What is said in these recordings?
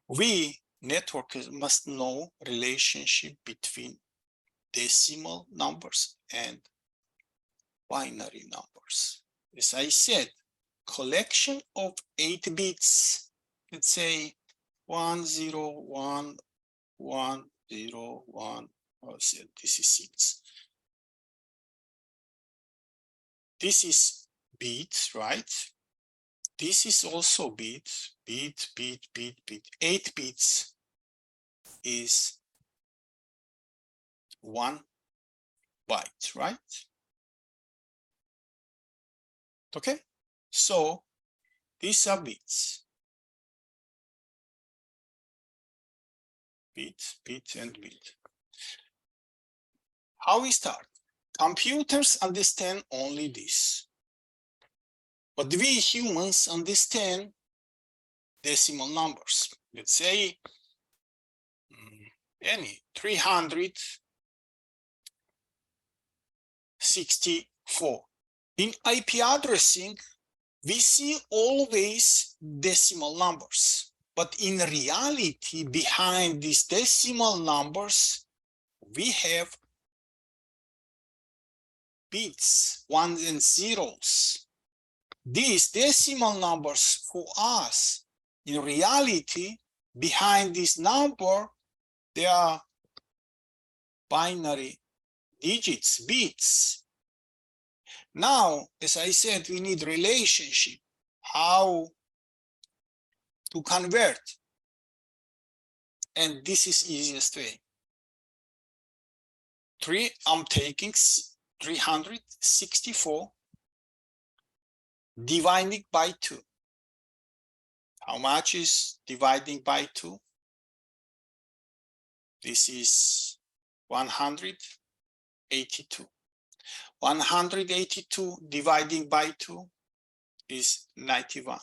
We networkers must know relationship between decimal numbers and binary numbers. As I said, collection of 8 bits, let's say 1 0 1 1 0 1, this is 6. This is bits, right? This is also bits, bit. 8 bits is 1 byte, right? Okay, so these are bits. Bit, and bit. How we start? Computers understand only this. But we humans understand decimal numbers. Let's say any 364. In IP addressing, we see always decimal numbers. But in reality, behind these decimal numbers, we have bits, ones and zeros. These decimal numbers for us, in reality, behind this number, they are binary digits, bits. Now, as I said, we need relationship. How to convert? And this is easiest way. I'm taking 364 dividing by 2. How much is dividing by 2? This is 182. 182 dividing by 2 is 91.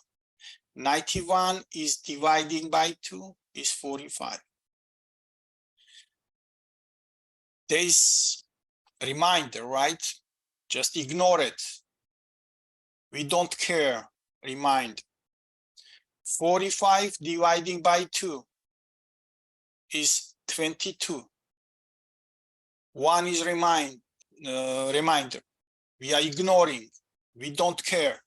91 is dividing by 2 is 45. There is a reminder, right? Just ignore it. We don't care. Remind. 45 dividing by 2 is 22. 1 is reminder. We are ignoring. We don't care.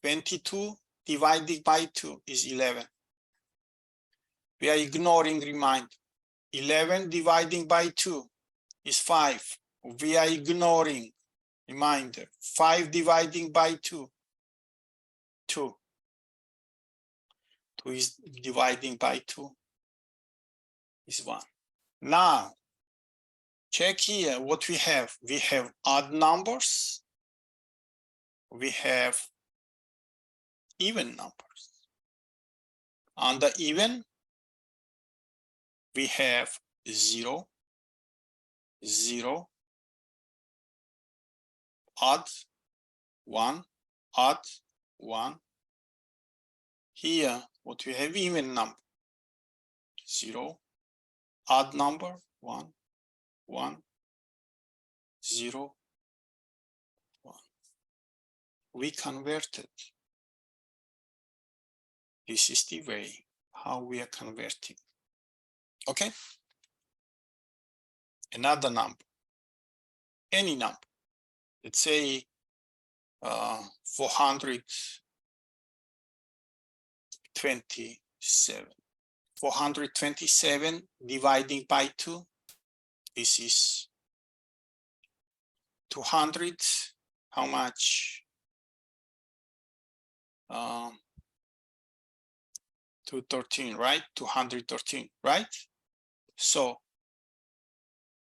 22 divided by 2 is 11. We are ignoring reminder. 11 dividing by 2 is 5. We are ignoring reminder. 5 dividing by 2, 2. 2 is dividing by 2 is 1. Now, check here what we have. We have odd numbers. We have even numbers. Under even, we have 0, 0, odd, 1, odd, 1. Here, what we have even number, 0, odd number, 1, 1, 0, 1. We converted. This is the way how we are converting. Okay? Another number, any number. Let's say 427. 427 dividing by 2. This is 200. How much? 213, right? 213, right? So,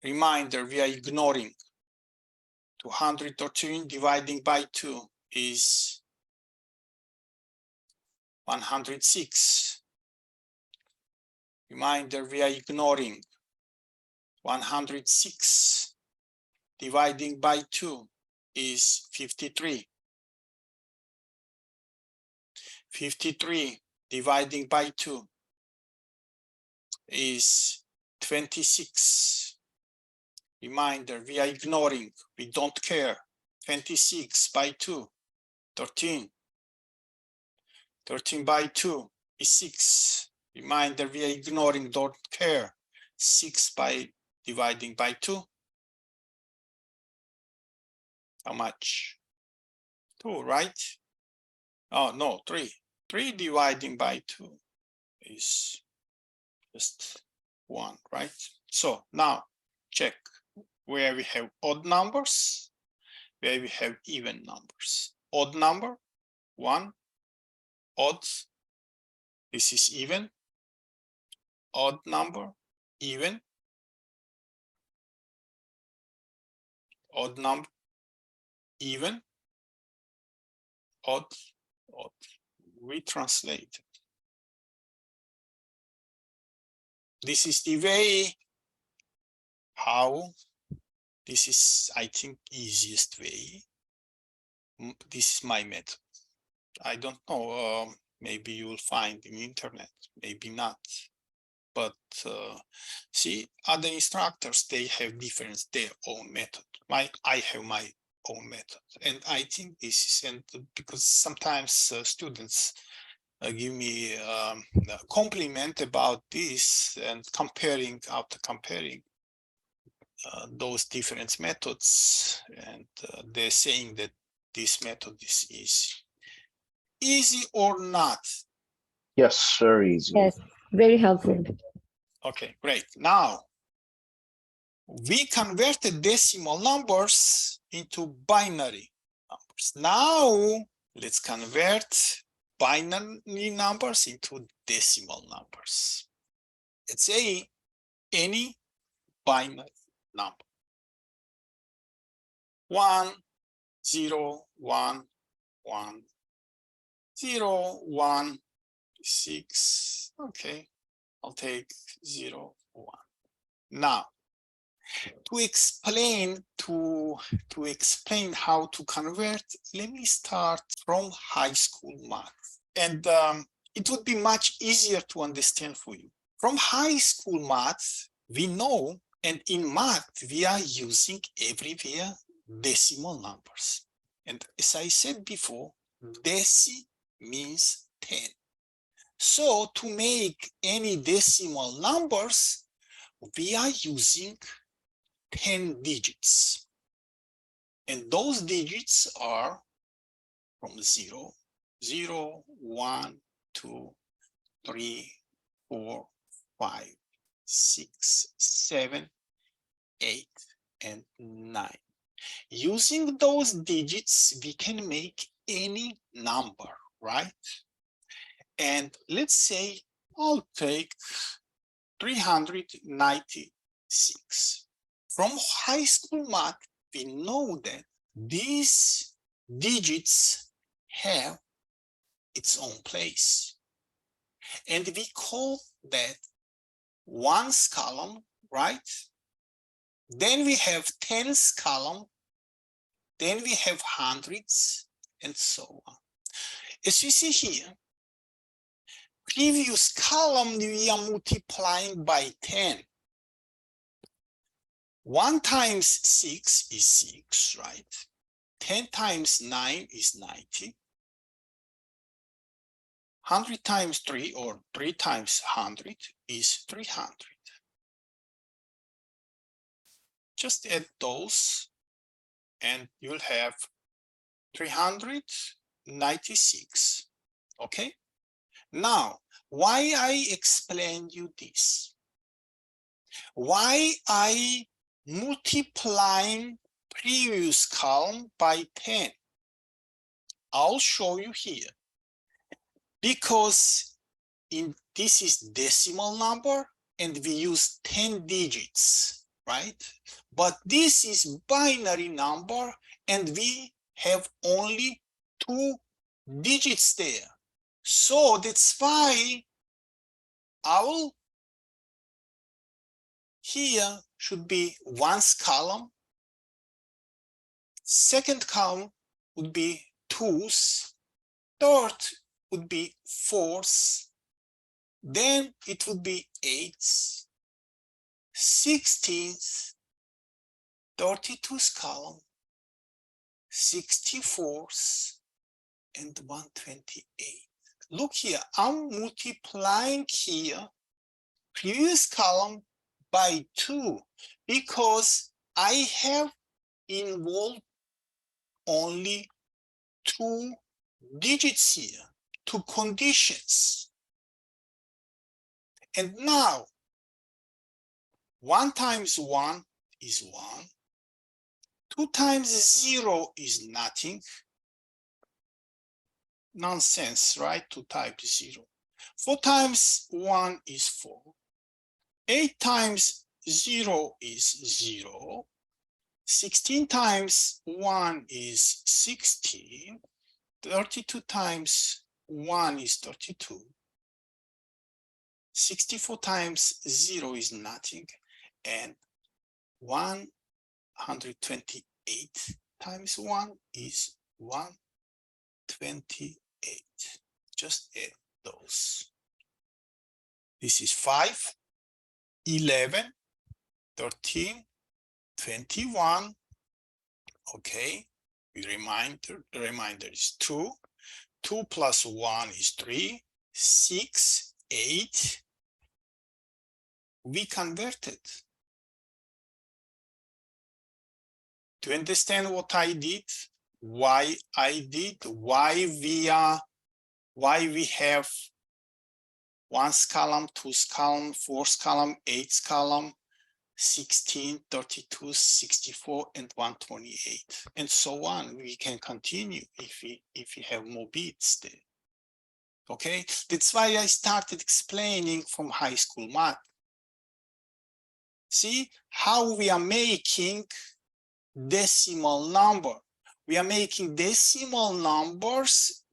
reminder, we are ignoring. 213 dividing by 2 is 106. Reminder, we are ignoring. 106 dividing by 2 is 53. 53 dividing by 2 is 26. Reminder, we are ignoring, we don't care. 26 by 2, 13. 13 by 2 is 6. Reminder, we are ignoring, don't care. 6 by dividing by 2. How much? 2, right? Oh, no, 3. 3 dividing by 2 is just 1, right? So now check where we have odd numbers, where we have even numbers. Odd number, 1, odd, this is even. Odd number, even. Odd number, even. Odd, odd. We translate. This is the way how, this is, I think, easiest way. This is my method. I don't know, maybe you will find in internet, maybe not. But see, other instructors, they have different, their own method. I have my own method. And I think this is, and because sometimes students give me a compliment about this, and after comparing those different methods, and they're saying that this method is easy. Easy or not? Yes, sir, easy. Yes, very helpful. Okay, great. Now, we converted decimal numbers into binary numbers. Now, let's convert binary numbers into decimal numbers. Let's say any binary number. 1, 0, 1, 1, 0, 1, 6. Okay, I'll take 0, 1. Now, to explain how to convert, let me start from high school math, and it would be much easier to understand for you. From high school math, we know, and in math we are using everywhere decimal numbers, and as I said before, deci means 10. So to make any decimal numbers, we are using 10 digits, and those digits are from 0, 0, 1, 2, 3, 4, 5, 6, 7, 8, and 9. Using those digits, we can make any number, right? And let's say I'll take 396. From high school math, we know that these digits have its own place. And we call that ones column, right? Then we have tens column. Then we have hundreds, and so on. As you see here, previous column we are multiplying by 10. 1 times 6 is 6, right? 10 times 9 is 90. 100 times 3, or 3 times 100, is 300. Just add those, and you'll have 396. Okay? Now, why I explain you this? Why I multiplying previous column by 10? I'll show you here. Because this is decimal number, and we use 10 digits, right? But this is binary number, and we have only 2 digits there. So that's why our here should be ones column. Second column would be twos. Third would be fours. Then it would be eights, 16s, 32's column, 64s, and 128 look here, I'm multiplying here previous column by 2 because I have involved only 2 digits here, 2 conditions. And now 1 times 1 is 1, 2 times 0 is nothing. Nonsense, right? 2 times 0. 4 times 1 is 4. 8 times 0 is 0. 16 times 1 is 16. 32 times 1 is 32. 64 times 0 is nothing. And 128 times 1 is 128. Just add those. This is 5, 11, 13, 21. Okay, the remainder is 2. 2 plus 1 is 3, 6, 8. We converted. Do you understand what I did? Why I did? Why we have 1's column, 2's column, 4's column, 8's column, 16, 32, 64, and 128, and so on. We can continue if we have more bits there. Okay, that's why I started explaining from high school math. See how we are making decimal number. We are making decimal numbers,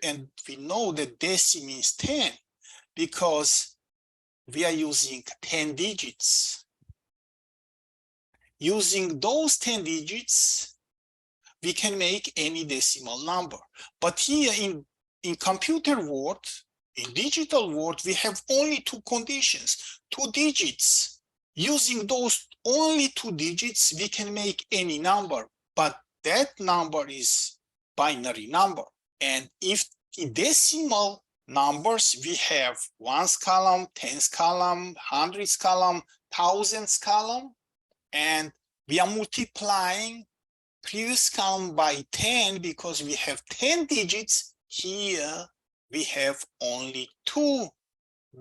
and we know that deci means 10 because we are using 10 digits. Using those 10 digits, we can make any decimal number. But here in computer world, in digital world, we have only 2 conditions, 2 digits. Using those only 2 digits, we can make any number, but that number is binary number. And if in decimal numbers, we have 1's column, 10's column, 100's column, 1000's column, and we are multiplying previous column by 10 because we have 10 digits. Here we have only 2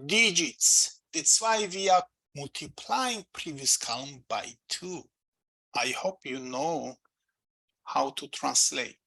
digits. That's why we are multiplying previous column by 2. I hope you know how to translate.